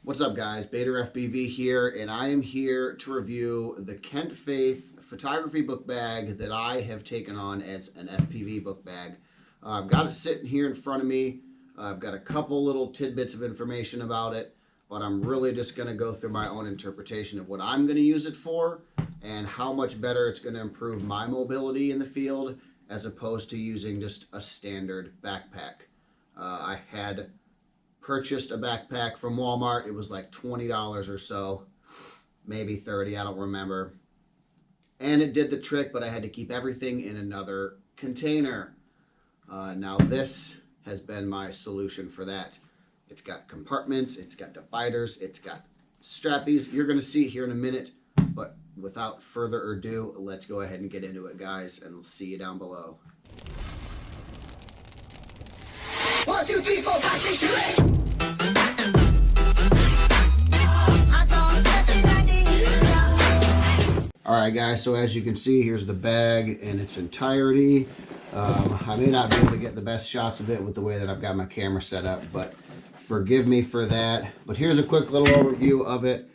What's up guys, Bader FPV here, and I am here to review the Kent Faith photography book bag that I have taken on as an FPV book bag. I've got it sitting here in front of me. I've got a couple little tidbits of information about it, but I'm really just going to go through my own interpretation of what I'm going to use it for and how much better it's going to improve my mobility in the field as opposed to using just a standard backpack. I had purchased a backpack from Walmart. It was like $20 or so, maybe 30, I don't remember. And it did the trick, but I had to keep everything in another container. Now this has been my solution for that. It's got compartments, it's got dividers, it's got strappies. You're gonna see it here in a minute, but without further ado, let's go ahead and get into it, guys, and we'll see you down below. 1, 2, 3, 4, 5, 6, 7, 8. Alright guys, so as you can see, here's the bag in its entirety. I may not be able to get the best shots of it with the way that I've got my camera set up, but forgive me for that. But here's a quick little overview of it.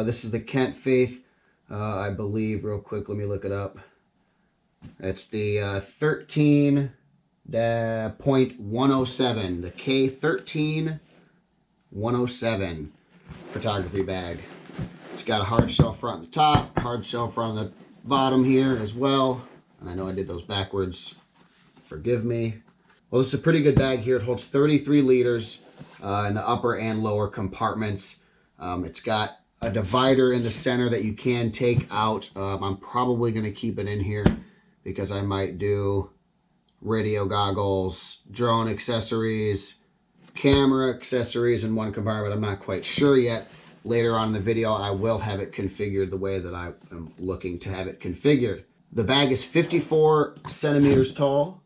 This is the Kent Faith, I believe, real quick, let me look it up. It's the 13.107, the KF13.107 photography bag. It's got a hard shell front on the top, hard shell front on the bottom here as well. And I know I did those backwards. Forgive me. Well, this is a pretty good bag here. It holds 33 liters in the upper and lower compartments. It's got a divider in the center that you can take out. I'm probably going to keep it in here because I might do radio goggles, drone accessories, camera accessories in one compartment. I'm not quite sure yet. Later on in the video, I will have it configured the way that I am looking to have it configured. The bag is 54 centimeters tall,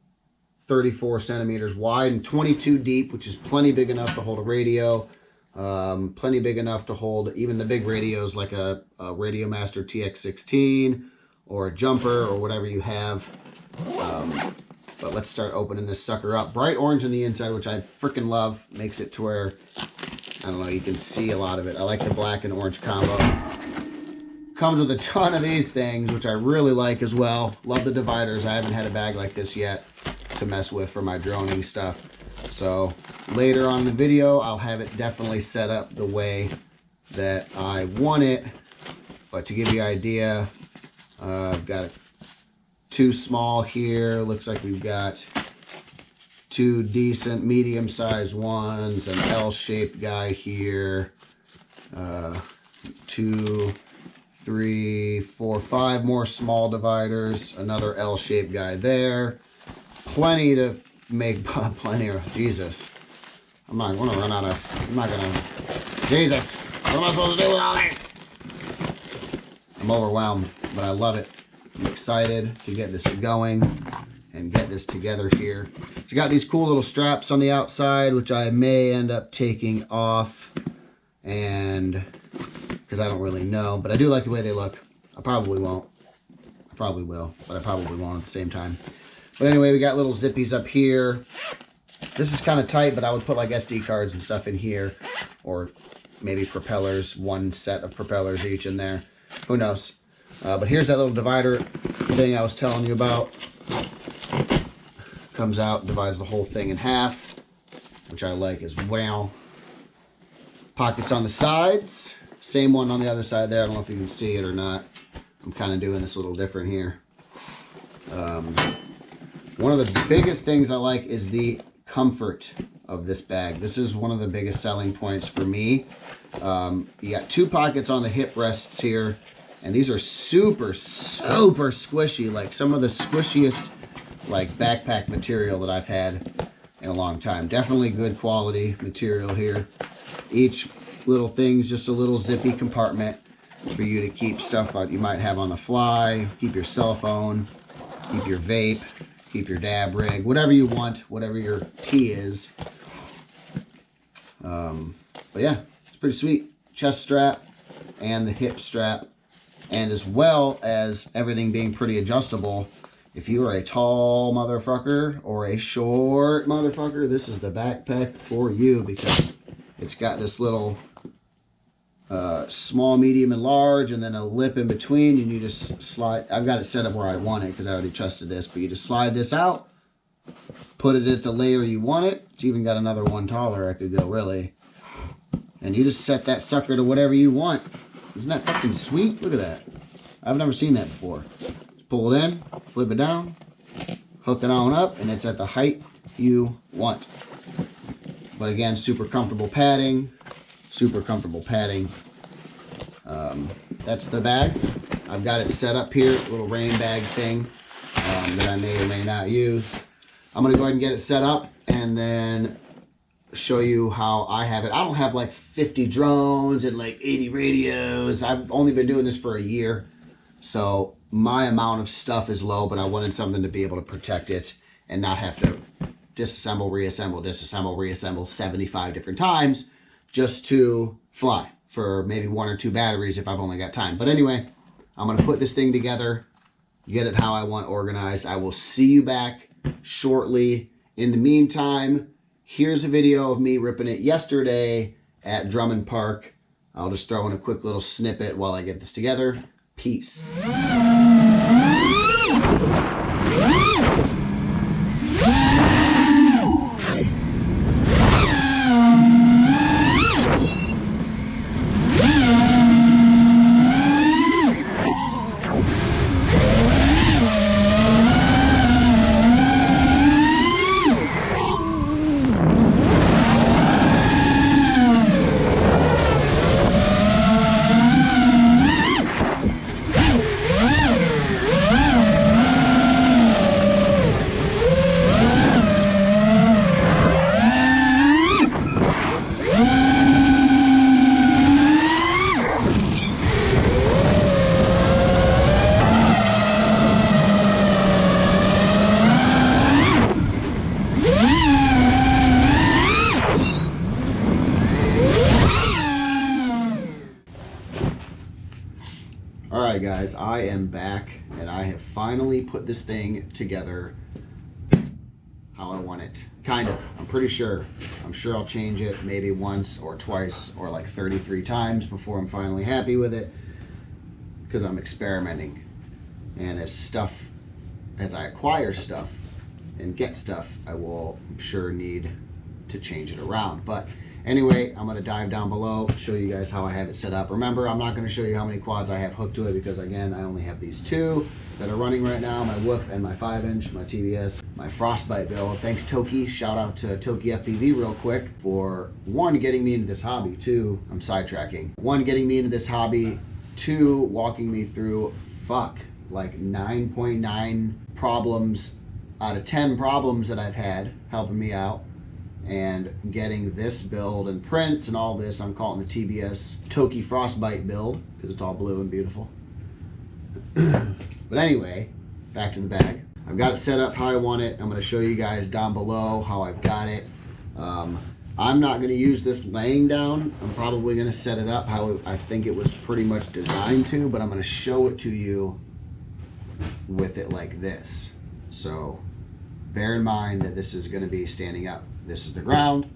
34 centimeters wide, and 22 deep, which is plenty big enough to hold a radio, plenty big enough to hold even the big radios like a Radio Master TX16 or a jumper or whatever you have. But let's start opening this sucker up. Bright orange on the inside, which I freaking love. Makes it to where, I don't know, you can see a lot of it. I like the black and orange combo. Comes with a ton of these things, which I really like as well. Love the dividers. I haven't had a bag like this yet to mess with for my droning stuff. So later on in the video, I'll have it definitely set up the way that I want it. But to give you an idea, I've got two small here. Looks like we've got two decent medium-sized ones, an L-shaped guy here, 2, 3, 4, 5 more small dividers, another L-shaped guy there. Plenty to make, plenty of, Jesus. I'm not going to run out of, I'm not going to, Jesus, what am I supposed to do with all this? I'm overwhelmed, but I love it. I'm excited to get this going and get this together here. It's got these cool little straps on the outside, which I may end up taking off, and because I don't really know, but I do like the way they look. I probably won't. I probably will, but I probably won't at the same time. But anyway, we got little zippies up here. This is kind of tight, but I would put like SD cards and stuff in here, or maybe propellers, one set of propellers each in there. Who knows? But here's that little divider thing I was telling you about. Comes out, divides the whole thing in half, which I like as well. Pockets on the sides. Same one on the other side there. I don't know if you can see it or not. I'm kind of doing this a little different here. One of the biggest things I like is the comfort of this bag. This is one of the biggest selling points for me. You got two pockets on the hip rests here. And these are super, super squishy, like some of the squishiest like backpack material that I've had in a long time. Definitely good quality material here. Each little thing's just a little zippy compartment for you to keep stuff that you might have on the fly, keep your cell phone, keep your vape, keep your dab rig, whatever you want, whatever your tea is. But yeah, it's pretty sweet. Chest strap and the hip strap. And as well as everything being pretty adjustable, if you are a tall motherfucker or a short motherfucker, this is the backpack for you because it's got this little small, medium, and large, and then a lip in between, and you just slide. I've got it set up where I want it because I already trusted this, but you just slide this out, put it at the layer you want it. It's even got another one taller I could go, really. And you just set that sucker to whatever you want. Isn't that fucking sweet? Look at that. I've never seen that before. Just pull it in, flip it down, hook it on up, and it's at the height you want. But again, super comfortable padding. Super comfortable padding. That's the bag. I've got it set up here, little rain bag thing that I may or may not use. I'm gonna go ahead and get it set up and then show you how I have it. I don't have like 50 drones and like 80 radios. I've only been doing this for a year, so my amount of stuff is low, but I wanted something to be able to protect it and not have to disassemble, reassemble, disassemble, reassemble 75 different times just to fly for maybe 1 or 2 batteries if I've only got time. But anyway, I'm gonna put this thing together, get it how I want organized. I will see you back shortly. In the meantime, here's a video of me ripping it yesterday at Drummond Park. I'll just throw in a quick little snippet while I get this together. Peace. Alright guys, I am back and I have finally put this thing together how I want it. Kind of. I'm pretty sure. I'm sure I'll change it maybe once or twice or like 33 times before I'm finally happy with it, because I'm experimenting. And as I acquire stuff and get stuff, I will, I'm sure, need to change it around. But anyway, I'm going to dive down below, show you guys how I have it set up. Remember, I'm not going to show you how many quads I have hooked to it because, again, I only have these 2 that are running right now, my Whoop and my 5-inch, my TBS, my Frostbite build. Thanks, Toki. Shout out to Toki FPV real quick for, 1, getting me into this hobby. 2, I'm sidetracking. 1, getting me into this hobby. 2, walking me through, like 9.9 problems out of 10 problems that I've had, helping me out. And getting this build and prints and all this, I'm calling the TBS Toki Frostbite build because it's all blue and beautiful. But anyway, back to the bag. I've got it set up how I want it. I'm going to show you guys down below how I've got it. I'm not going to use this laying down. I'm probably going to set it up how I think it was pretty much designed to, but I'm going to show it to you with it like this. So bear in mind that this is going to be standing up. This is the ground.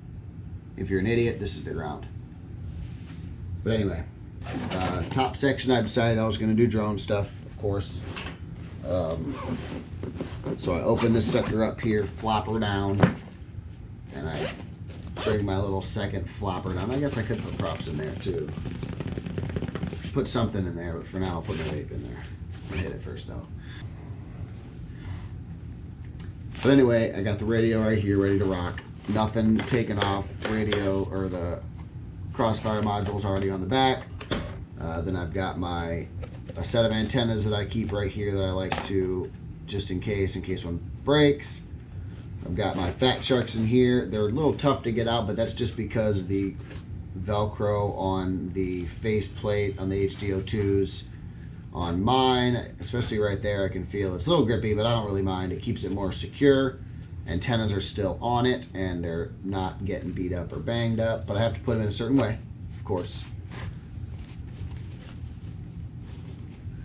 If you're an idiot, this is the ground. But anyway, top section, I decided I was going to do drone stuff, of course. So I open this sucker up here, flopper down, and I bring my little second flopper down. I guess I could put props in there too. Put something in there, but for now I'll put my vape in there. I'm gonna hit it first though. But anyway, I got the radio right here ready to rock. Nothing taken off. Radio or the crossfire module's already on the back. Then I've got a set of antennas that I keep right here that I like to, just in case one breaks. I've got my Fat Sharks in here. They're a little tough to get out, but that's just because the Velcro on the face plate on the HDO2s on mine, especially right there, I can feel it's a little grippy, but I don't really mind. It keeps it more secure. Antennas are still on it and they're not getting beat up or banged up, but I have to put them in a certain way, of course.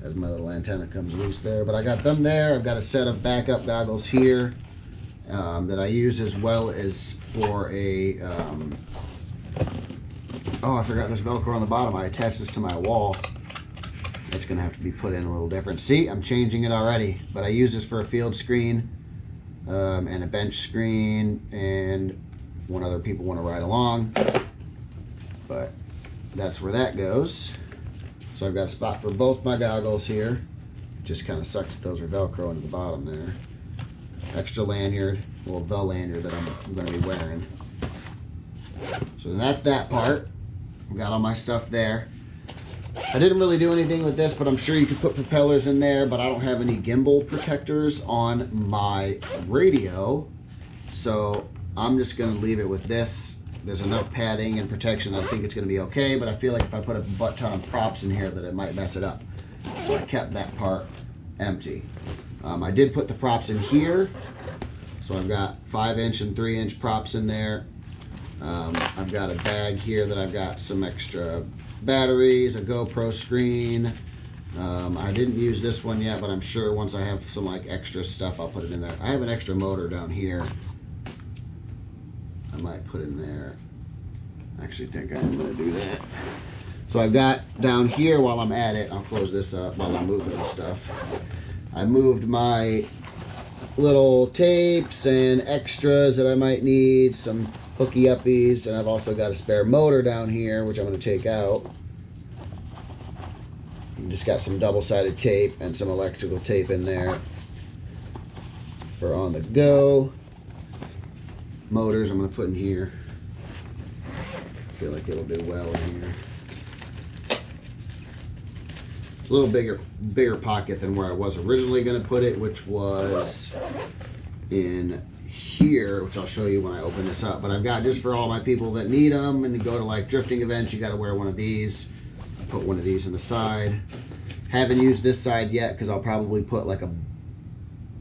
As my little antenna comes loose there, but I got them there. I've got a set of backup goggles here that I use as well as for a Oh, I forgot there's Velcro on the bottom. I attached this to my wall. It's gonna have to be put in a little different. See, I'm changing it already, but I use this for a field screen and a bench screen and when other people want to ride along. But that's where that goes. So I've got a spot for both my goggles here. Just kind of sucks that those are Velcro into the bottom there. Extra lanyard, well, the lanyard that I'm going to be wearing. So that's that part. I've got all my stuff there. I didn't really do anything with this, but I'm sure you could put propellers in there, but I don't have any gimbal protectors on my radio. So I'm just going to leave it with this. There's enough padding and protection that I think it's going to be okay, but I feel like if I put a butt ton of props in here that it might mess it up. So I kept that part empty. I did put the props in here. So I've got 5-inch and 3-inch props in there. I've got a bag here that I've got some extra batteries, a GoPro screen. I didn't use this one yet, but I'm sure once I have some like extra stuff, I'll put it in there. I have an extra motor down here. I might put in there. I actually think I'm gonna do that. So I've got down here, while I'm at it, I'll close this up while I'm moving the stuff. I moved my little tapes and extras that I might need, some hooky uppies, and I've also got a spare motor down here, which I'm gonna take out. Just got some double-sided tape and some electrical tape in there for on the go. Motors I'm going to put in here. I feel like it'll do well in here. It's a little bigger pocket than where I was originally going to put it, which was in here, which I'll show you when I open this up. But I've got just for all my people that need them and to go to like drifting events, you got to wear one of these. I put one of these in the side. Haven't used this side yet because I'll probably put like a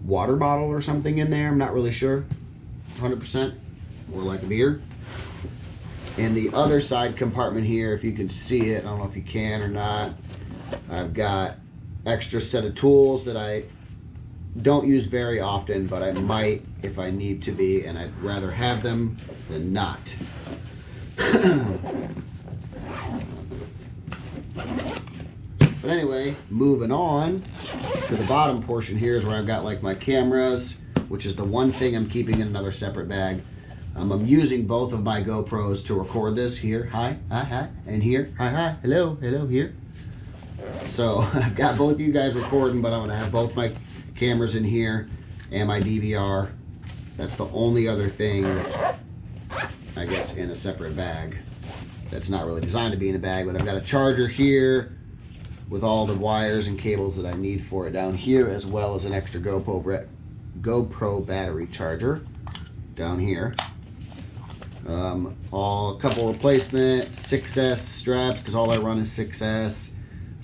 water bottle or something in there. I'm not really sure. 100%, or like a beer. And the other side compartment here, if you can see it, I don't know if you can or not, I've got extra set of tools that I don't use very often, but I might if I need to be, and I'd rather have them than not. But anyway, moving on to the bottom portion here is where I've got like my cameras, which is the one thing I'm keeping in another separate bag. I'm using both of my GoPros to record this here. Hi, and here. Hi, hello, here. So I've got both of you guys recording, but I'm gonna have both my cameras in here and my DVR. That's the only other thing that's, I guess, in a separate bag. That's not really designed to be in a bag, but I've got a charger here with all the wires and cables that I need for it down here, as well as an extra GoPro battery charger down here. A couple replacement 6S straps, because all I run is 6S.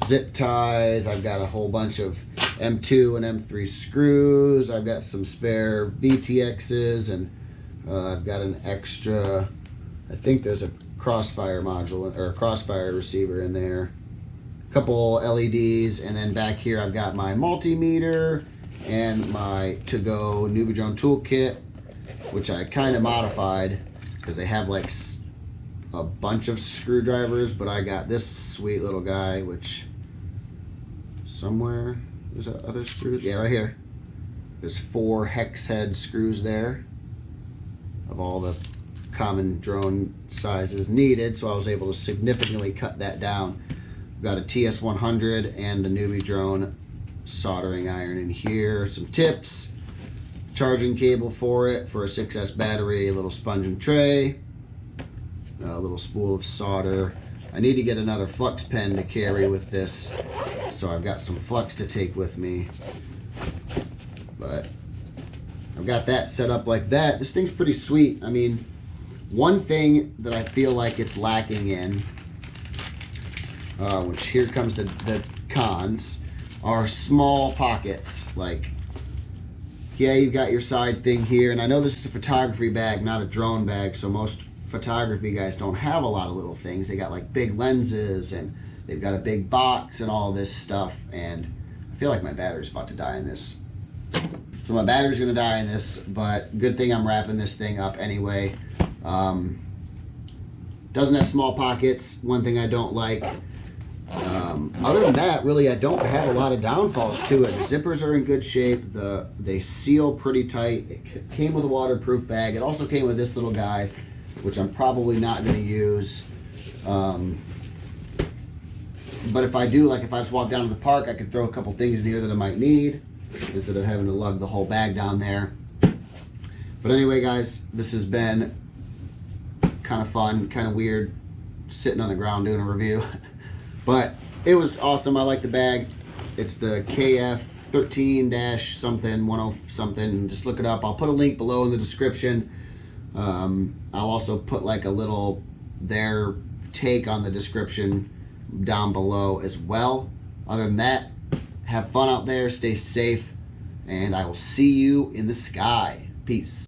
Zip ties. I've got a whole bunch of M2 and M3 screws. I've got some spare VTXs, and I've got an extra, I think there's a crossfire module or a crossfire receiver in there. Couple LEDs, and then back here I've got my multimeter and my to-go Newbie Drone toolkit, which I kind of modified because they have like a bunch of screwdrivers, but I got this sweet little guy, which somewhere there's other screws. Yeah, right here. There's 4 hex head screws there of all the common drone sizes needed, so I was able to significantly cut that down. Got a TS100 and the Newbie Drone soldering iron in here, some tips, charging cable for it for a 6S battery, a little sponge and tray, a little spool of solder. I need to get another flux pen to carry with this, so I've got some flux to take with me. But I've got that set up like that. This thing's pretty sweet. I mean, one thing that I feel like it's lacking in, which here comes the cons, are small pockets. Like, yeah, you've got your side thing here, and I know this is a photography bag, not a drone bag, so most photography guys don't have a lot of little things. They got like big lenses, and they've got a big box and all this stuff, and I feel like my battery's about to die in this. So my battery's gonna die in this, but good thing I'm wrapping this thing up anyway. Doesn't have small pockets. One thing I don't like. Other than that, really, I don't have a lot of downfalls to it. The zippers are in good shape. They seal pretty tight. It came with a waterproof bag. It also came with this little guy, which I'm probably not going to use. But if I do, like if I just walk down to the park, I could throw a couple things in here that I might need instead of having to lug the whole bag down there. But anyway, guys, this has been kind of fun, kind of weird, sitting on the ground doing a review. But it was awesome. I like the bag. It's the KF13.107. Just look it up. I'll put a link below in the description. I'll also put like a little their take on the description down below as well. Other than that, have fun out there, stay safe, and I will see you in the sky. Peace.